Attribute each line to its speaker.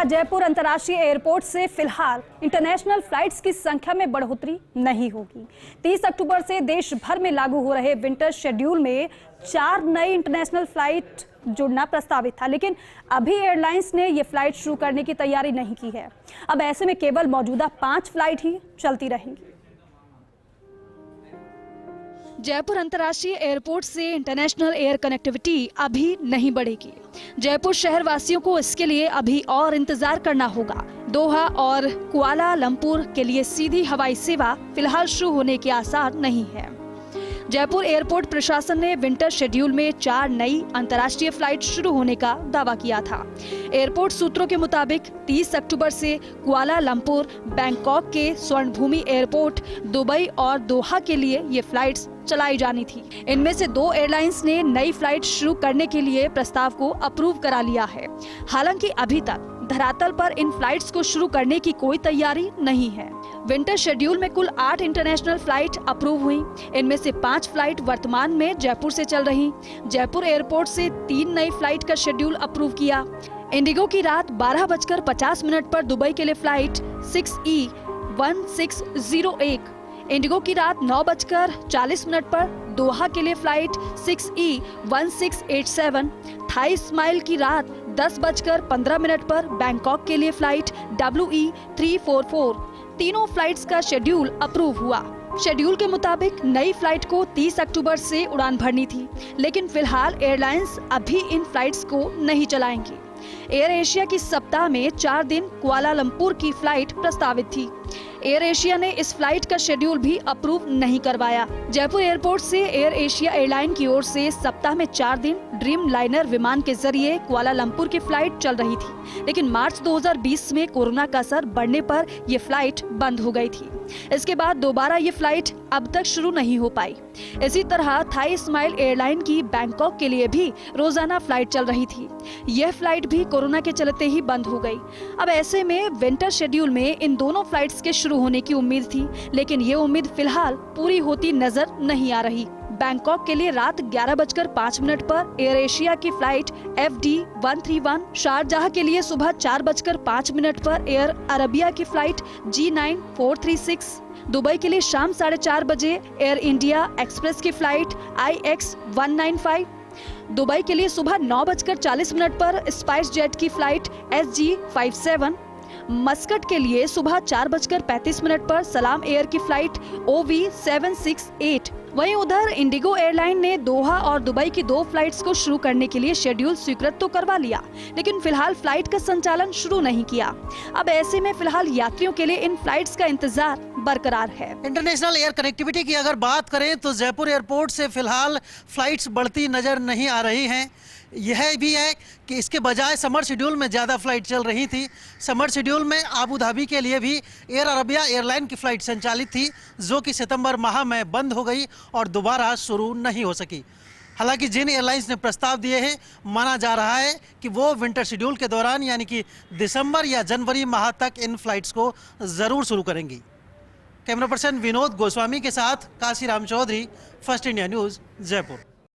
Speaker 1: जयपुर अंतर्राष्ट्रीय एयरपोर्ट से फिलहाल इंटरनेशनल फ्लाइट्स की संख्या में बढ़ोतरी नहीं होगी। 30 अक्टूबर से देश भर में लागू हो रहे विंटर शेड्यूल में 4 नई इंटरनेशनल फ्लाइट जुड़ना प्रस्तावित था, लेकिन अभी एयरलाइंस ने ये फ्लाइट शुरू करने की तैयारी नहीं की है। अब ऐसे में केवल मौजूदा 5 फ्लाइट ही चलती रहेंगी।
Speaker 2: जयपुर अंतर्राष्ट्रीय एयरपोर्ट से इंटरनेशनल एयर कनेक्टिविटी अभी नहीं बढ़ेगी। जयपुर शहर वासियों को इसके लिए अभी और इंतजार करना होगा। दोहा और कुआलालंपुर के लिए सीधी हवाई सेवा फिलहाल शुरू होने के आसार नहीं है। जयपुर एयरपोर्ट प्रशासन ने विंटर शेड्यूल में 4 नई अंतर्राष्ट्रीय फ्लाइट शुरू होने का दावा किया था। एयरपोर्ट सूत्रों के मुताबिक 30 अक्टूबर से कुआलालंपुर, बैंकॉक के स्वर्णभूमि एयरपोर्ट, दुबई और दोहा के लिए ये फ्लाइट्स चलाई जानी थी। इनमें से 2 एयरलाइंस ने नई फ्लाइट शुरू करने के लिए प्रस्ताव को अप्रूव करा लिया है। हालांकि अभी तक धरातल पर इन फ्लाइट्स को शुरू करने की कोई तैयारी नहीं है। विंटर शेड्यूल में कुल 8 इंटरनेशनल फ्लाइट अप्रूव हुई। इनमें से 5 फ्लाइट वर्तमान में जयपुर से चल रही। जयपुर एयरपोर्ट से 3 नई फ्लाइट का शेड्यूल अप्रूव किया। इंडिगो की रात 12:50 पर दुबई के लिए फ्लाइट 6E1601, इंडिगो की रात 9:40 पर दोहा के लिए फ्लाइट 6E1687, थाई स्माइल की रात 10:15 पर बैंकॉक के लिए फ्लाइट WE344। तीनों फ्लाइट्स का शेड्यूल अप्रूव हुआ। शेड्यूल के मुताबिक नई फ्लाइट को 30 अक्टूबर से उड़ान भरनी थी, लेकिन फिलहाल एयरलाइंस अभी इन फ्लाइट्स को नहीं चलाएंगी। एयर एशिया की सप्ताह में 4 दिन कुआलालंपुर की फ्लाइट प्रस्तावित थी। एयर एशिया ने इस फ्लाइट का शेड्यूल भी अप्रूव नहीं करवाया। जयपुर एयरपोर्ट से एयर एशिया एयरलाइन की ओर से सप्ताह में 4 दिन ड्रीम लाइनर विमान के जरिए कुआलालंपुर की फ्लाइट चल रही थी, लेकिन मार्च 2020 में कोरोना का असर बढ़ने पर ये फ्लाइट बंद हो गई थी। इसके बाद दोबारा ये फ्लाइट अब तक शुरू नहीं हो पाई। इसी तरह थाई स्माइल एयरलाइन की बैंकॉक के लिए भी रोजाना फ्लाइट चल रही थी। यह फ्लाइट भी कोरोना के चलते ही बंद हो गई। अब ऐसे में विंटर शेड्यूल में इन दोनों फ्लाइट्स के शुरू होने की उम्मीद थी, लेकिन ये उम्मीद फिलहाल पूरी होती नजर नहीं आ रही। बैंकॉक के लिए रात 11:05 पर एयर एशिया की फ्लाइट FD131, शारजाह के लिए सुबह 4:05 पर एयर अरबिया की फ्लाइट G9436, दुबई के लिए शाम 4:30 बजे एयर इंडिया एक्सप्रेस की फ्लाइट IX195, दुबई के लिए सुबह 9:40 पर स्पाइस जेट की फ्लाइट SG57, मस्कट के लिए सुबह 4:35 पर सलाम एयर की फ्लाइट OV768। वहीं उधर इंडिगो एयरलाइन ने दोहा और दुबई की 2 फ्लाइट्स को शुरू करने के लिए शेड्यूल स्वीकृत तो करवा लिया, लेकिन फिलहाल फ्लाइट का संचालन शुरू नहीं किया। अब ऐसे में फिलहाल यात्रियों के लिए इन फ्लाइट्स का इंतजार बरकरार है।
Speaker 3: इंटरनेशनल एयर कनेक्टिविटी की अगर बात करें तो जयपुर एयरपोर्ट से फिलहाल फ्लाइट्स बढ़ती नजर नहीं आ रही हैं। यह भी है कि इसके बजाय समर शेड्यूल में ज़्यादा फ्लाइट चल रही थी। समर शेड्यूल में आबू धाबी के लिए भी एयर अरबिया एयरलाइन की फ़्लाइट संचालित थी, जो कि सितंबर माह में बंद हो गई और दोबारा शुरू नहीं हो सकी। हालांकि जिन एयरलाइंस ने प्रस्ताव दिए हैं, माना जा रहा है कि वो विंटर शेड्यूल के दौरान यानी कि दिसंबर या जनवरी माह तक इन फ्लाइट्स को ज़रूर शुरू करेंगी। कैमरा पर्सन विनोद गोस्वामी के साथ Kashiram Chaudhary, First India News, Jaipur.